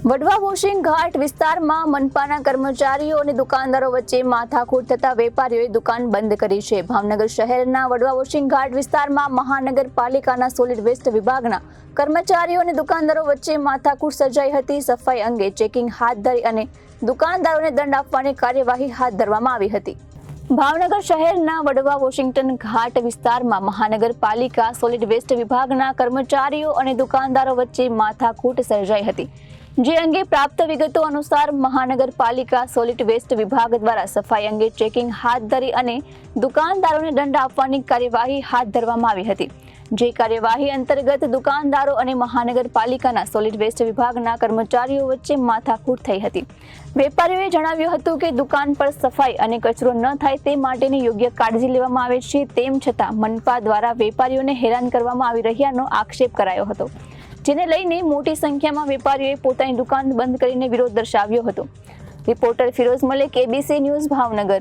Vadva washing ઘાટ વિસ્તારમાં મનપાના કર્મચારીઓ અને દુકાનદારો વચ્ચે માથાકૂટ થતા વેપારીઓએ દુકાન બંધ કરી છે. ભાવનગર શહેરના વડવા વોશિંગ ઘાટ વિસ્તારમાં મહાનગરપાલિકાના સોલિડ વેસ્ટ વિભાગના કર્મચારીઓ અને દુકાનદારો વચ્ચે માથાકૂટ સર્જાઈ હતી. સફાઈ અંગે ચેકિંગ હાથ ધરી અને દુકાનદારોને દંડ આપવાની કાર્યવાહી હાથ ધરવામાં આવી હતી. ભાવનગર શહેરના વડવા વોશિંગ્ટન ઘાટ વિસ્તારમાં મહાનગરપાલિકા સોલિડ વેસ્ટ વિભાગના કર્મચારીઓ અને દુકાનદારો વચ્ચે માથાકૂટ સર્જાઈ હતી. જે અંગે પ્રાપ્ત વિગતો અનુસાર મહાનગરપાલિકા સોલિડ વેસ્ટ વિભાગ દ્વારા સફાઈ અંગે ચેકિંગ હાથ ધરી અને દુકાનદારોને દંડ આપવાની કાર્યવાહી હાથ ધરવામાં આવી હતી. જે કાર્યવાહી અંતર્ગત દુકાનદારો અને મહાનગરપાલિકાના સોલિડ વેસ્ટ વિભાગના કર્મચારીઓ વચ્ચે માથાકૂટ થઈ હતી. વેપારીઓએ જણાવ્યું હતું કે દુકાન પર સફાઈ અને કચરો ન થાય તે માટેની યોગ્ય કાળજી લેવામાં આવે છે. તેમ છતાં મનપા દ્વારા વેપારીઓને હેરાન કરવામાં આવી રહ્યાનો આક્ષેપ કરાયો હતો. જેને લઈને મોટી સંખ્યામાં વેપારીઓએ પોતાની દુકાન બંધ કરીને વિરોધ દર્શાવ્યો હતો. Reporter Firoz Malik, ABC news, Bhavnagar.